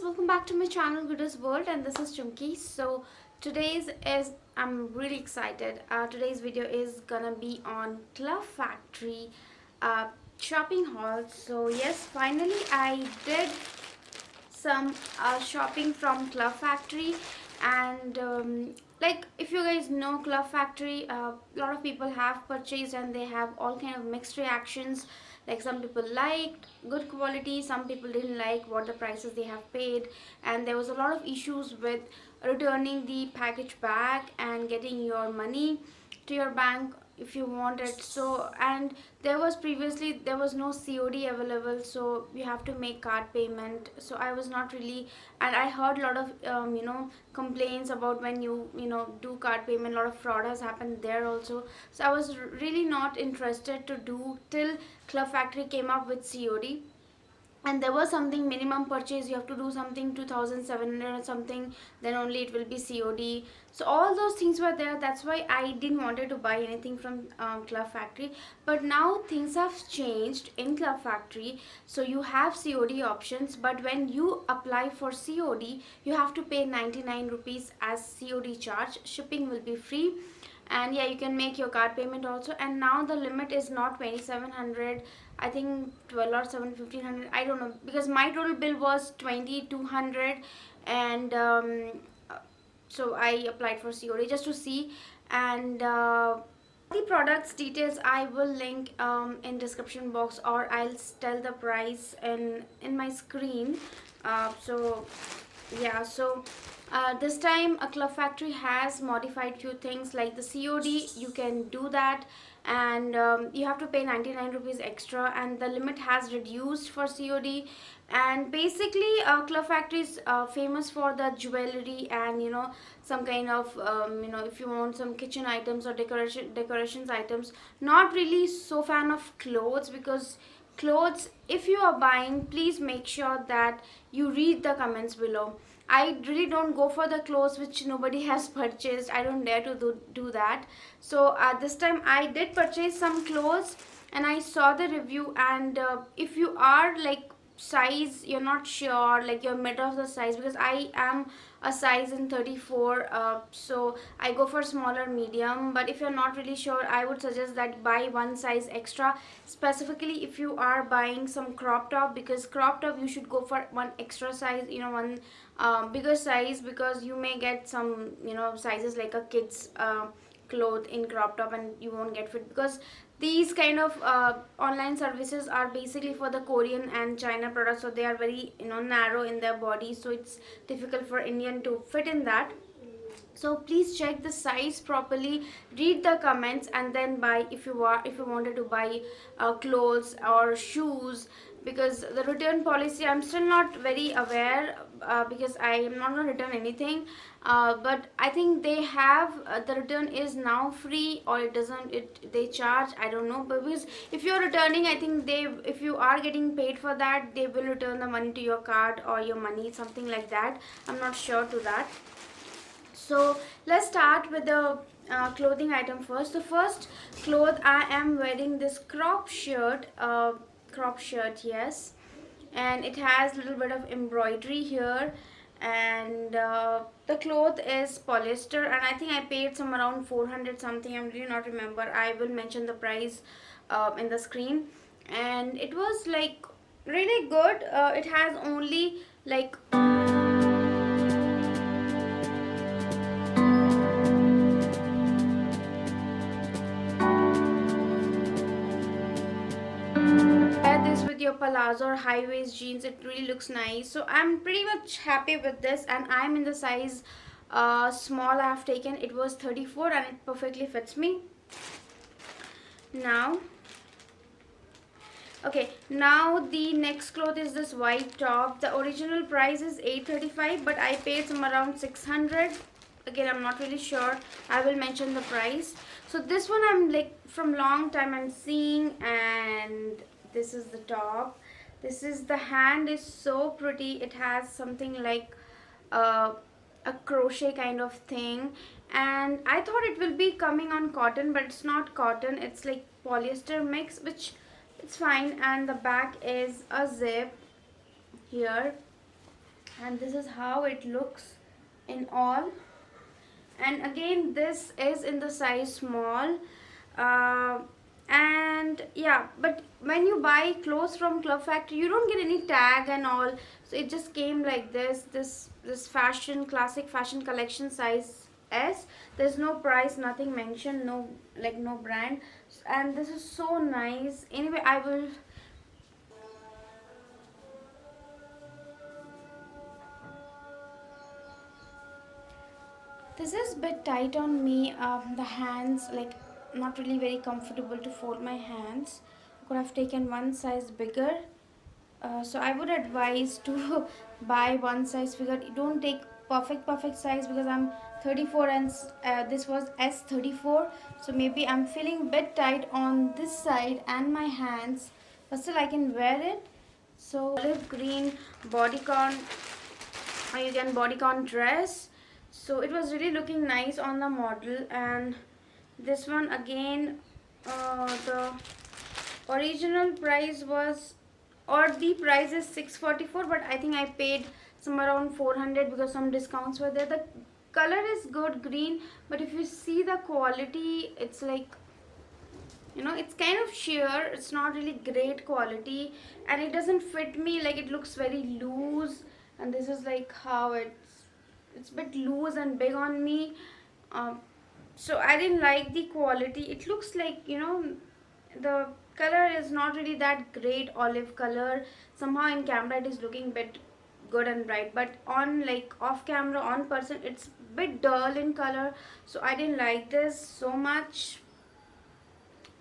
welcome back to my channel Goodest World, and this is Chumki. So I'm really excited. Today's video is gonna be on Club Factory uh, shopping haul. So yes, finally I did some shopping from Club Factory, and like, if you guys know Club Factory, a lot of people have purchased and they have all kind of mixed reactions. Like, some people liked good quality, some people didn't like what the prices they have paid, and there was a lot of issues with returning the package back and getting your money to your bank if you want it. So, and there was no COD available, so you have to make card payment. So I was not really, and I heard a lot of complaints about when you do card payment, a lot of fraud has happened there also. So I was really not interested to do till Club Factory came up with COD. And there was something minimum purchase, you have to do something 2700 or something, then only it will be COD. So all those things were there, that's why I didn't wanted to buy anything from Club Factory. But now things have changed in Club Factory, so you have COD options, but when you apply for COD you have to pay 99 rupees as COD charge. Shipping will be free, and yeah, you can make your card payment also. And now the limit is not 2700, I think 12 or 7 1500, I don't know, because my total bill was 2200. And so I applied for COD just to see. And the products details I will link in description box, or I'll tell the price in my screen. So yeah, so this time a Club Factory has modified few things, like the COD you can do that, and you have to pay 99 rupees extra, and the limit has reduced for COD. And basically Club Factory is famous for the jewelry, and some kind of if you want some kitchen items or decorations items. Not really so fan of clothes, because clothes, if you are buying, please make sure that you read the comments below. I really don't go for the clothes which nobody has purchased. I don't dare to do that. So this time I did purchase some clothes, and I saw the review. And if you are like size, you're not sure, like you're mid of the size, because I am a size in 34, so I go for smaller medium. But if you're not really sure, I would suggest that buy one size extra, specifically if you are buying some crop top, because crop top you should go for one extra size, one bigger size, because you may get some sizes like a kid's cloth in crop top and you won't get fit, because these kind of online services are basically for the Korean and China products, so they are very narrow in their body, so it's difficult for Indian to fit in that. So please check the size properly, read the comments, and then buy if you wanted to buy clothes or shoes. Because the return policy, I'm still not very aware, because I am not going to return anything, but I think they have the return is now free, or it doesn't, they charge, I don't know. But because if you're returning, I think if you are getting paid for that, they will return the money to your card or your money, something like that. I'm not sure to that. So let's start with the clothing item first. The first cloth, I am wearing this crop shirt, yes, and it has a little bit of embroidery here. And the cloth is polyester, and I think I paid some around 400 something, I'm really not remember. I will mention the price in the screen. And it was like really good. It has only like wear this with your palazzo or high waist jeans, it really looks nice. So I'm pretty much happy with this, and I'm in the size small. I have taken, it was 34, and it perfectly fits me. Now okay, now the next cloth is this white top. The original price is 835, but I paid some around 600. Again, I'm not really sure, I will mention the price. So this one I'm like from long time I'm seeing, and this is the top. This is the hand, is so pretty. It has something like a crochet kind of thing, and I thought it will be coming on cotton, but it's not cotton, it's like polyester mix, which it's fine. And the back is a zip here, and this is how it looks in all. And again, this is in the size small. uh, and yeah, but when you buy clothes from Club Factory, you don't get any tag and all, so it just came like this fashion, classic fashion collection, size S. There's no price, nothing mentioned, no, like, no brand. And this is so nice. Anyway, I will. This is a bit tight on me. The hands, like, not really very comfortable to fold my hands. I could have taken one size bigger. So I would advise to buy one size bigger. Don't take perfect size, because I'm 34 and this was S34. So maybe I'm feeling a bit tight on this side and my hands, but still I can wear it. So olive green bodycon, or you can bodycon dress. So it was really looking nice on the model. And this one again, the original price was, or the price is 644, but I think I paid somewhere around 400 because some discounts were there. The color is good, green, but if you see the quality, it's like, it's kind of sheer. It's not really great quality, and it doesn't fit me. Like, it looks very loose, and this is like how it's a bit loose and big on me. So I didn't like the quality. It looks like, the color is not really that great, olive color. Somehow in camera it is looking bit good and bright, but on, like, off camera, on person, it's bit dull in color. So I didn't like this so much.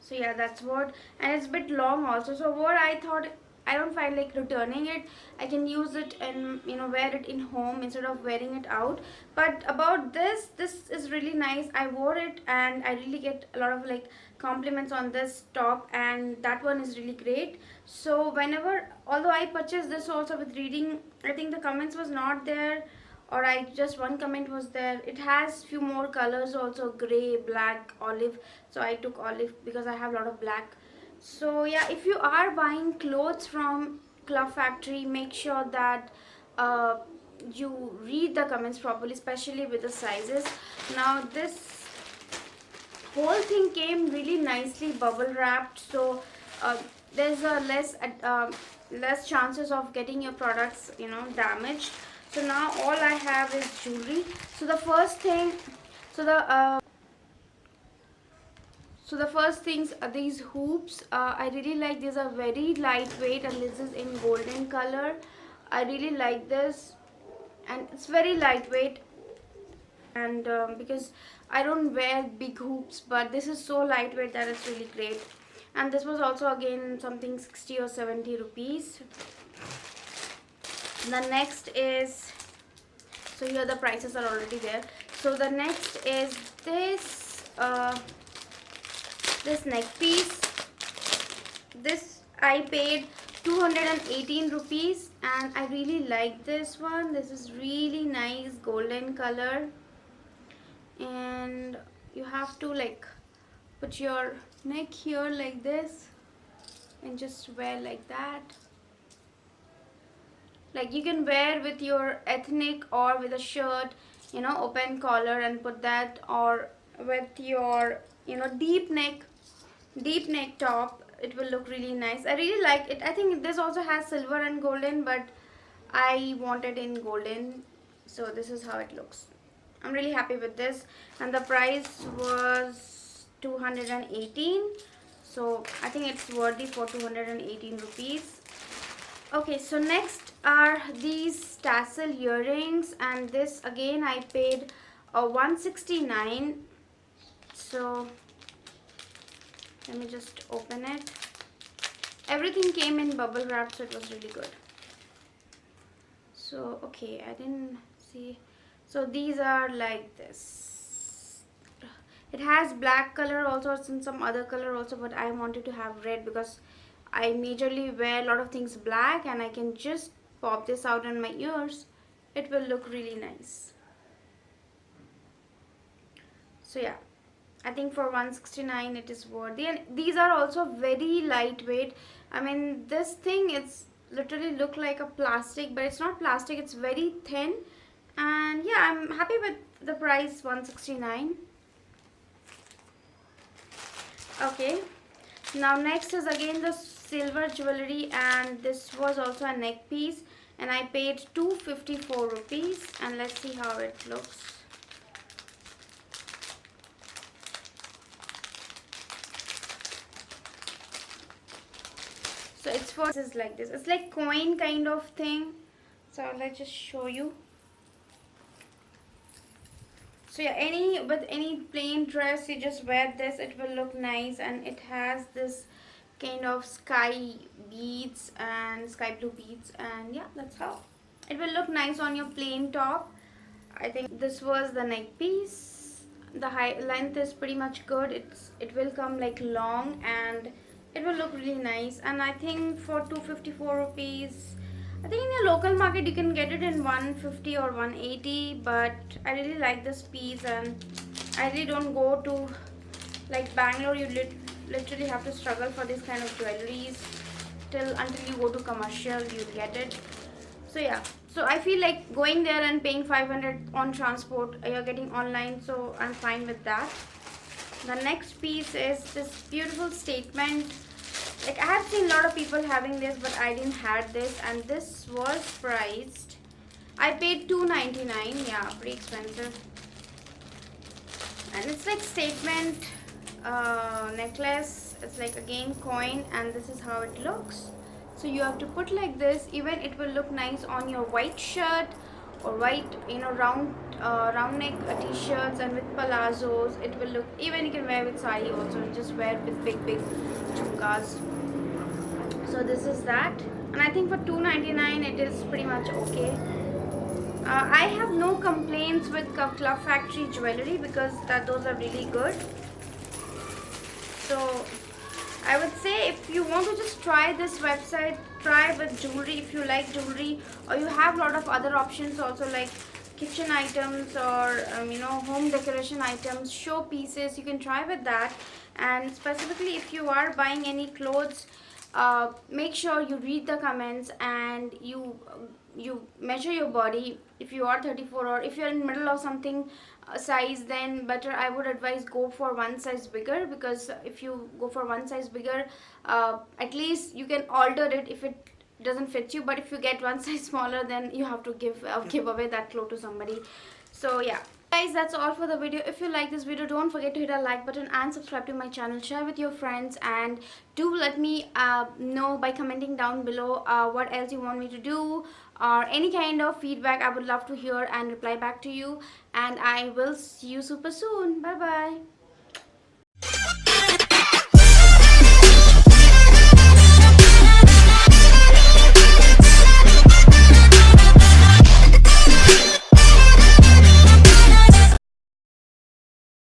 So yeah, that's what. And it's a bit long also. So what I thought, I don't find like returning it. I can use it and, wear it in home instead of wearing it out. But about this is really nice. I wore it and I really get a lot of, like, compliments on this top, and that one is really great. So whenever, although I purchased this also with reading, I think the comments was not there, or I just, one comment was there. It has few more colors also, gray, black, olive. So I took olive because I have a lot of black. So yeah, if you are buying clothes from Club Factory, make sure that uh, you read the comments properly, especially with the sizes. Now this whole thing came really nicely bubble wrapped, so uh, there's a less chances of getting your products, damaged. So now all I have is jewelry. So the first thing, so the first things are these hoops. I really like. These are very lightweight, and this is in golden color. I really like this, and it's very lightweight. And because I don't wear big hoops, but this is so lightweight that it's really great. And this was also again something 60 or 70 rupees. The next is, so here the prices are already there. So the next is this neck piece. This I paid 218 rupees, and I really like this one. This is really nice golden color, and you have to, like, put your neck here like this and just wear like that. Like, you can wear with your ethnic or with a shirt, open collar, and put that, or with your, deep neck top. It will look really nice. I really like it. I think this also has silver and golden, but I want it in golden. So this is how it looks. I'm really happy with this, and the price was 218. So I think it's worthy for 218 rupees. Okay, so next are these tassel earrings, and this again I paid 169. So let me just open it. Everything came in bubble wrap, so it was really good. So okay, I didn't see. So these are like this. It has black color also, and some other color also, but I wanted to have red because I majorly wear a lot of things black, and I can just pop this out on my ears. It will look really nice. So yeah, I think for 169 it is worthy, and these are also very lightweight. I mean, this thing, it's literally look like a plastic, but it's not plastic, it's very thin. And yeah, I'm happy with the price, 169. Okay, now next is again the silver jewelry, and this was also a neck piece, and I paid 254 rupees. And let's see how it looks. So it's for, this is like this, it's like coin kind of thing. So let's just show you. So yeah, with any plain dress, you just wear this, it will look nice. And it has this kind of sky beads and sky blue beads, and yeah, that's how it will look nice on your plain top. I think this was the neck piece. The high length is pretty much good. It will come like long, and it will look really nice. And I think for 254 rupees, I think in your local market you can get it in 150 or 180, but I really like this piece. And I really don't go to like Bangalore. You literally have to struggle for this kind of jewelries until you go to commercial, you'll get it. So yeah, so I feel like going there and paying 500 on transport, you're getting online, so I'm fine with that. The next piece is this beautiful statement. Like, I have seen a lot of people having this, but I didn't have this, and this was priced, I paid 299. Yeah, pretty expensive. And it's like statement necklace. It's like again coin, and this is how it looks. So you have to put like this. Even it will look nice on your white shirt or white, round neck t-shirts, and with palazzos. It will look, even you can wear with sari also, and just wear with big chumkas. So this is that, and I think for 299 it is pretty much okay. I have no complaints with Club Factory jewelry because those are really good. So I would say if you want to just try this website, try with jewelry if you like jewelry, or you have a lot of other options also, like kitchen items or home decoration items, show pieces. You can try with that. And specifically if you are buying any clothes, make sure you read the comments, and you measure your body. If you are 34, or if you're in the middle of something size, then better I would advise go for one size bigger, because if you go for one size bigger, at least you can alter it if it doesn't fit you. But if you get one size smaller, then you have to give away that clothes to somebody. So yeah guys, that's all for the video. If you like this video, don't forget to hit a like button and subscribe to my channel. Share with your friends, and do let me know by commenting down below what else you want me to do, or any kind of feedback. I would love to hear and reply back to you. And I will see you super soon. Bye bye.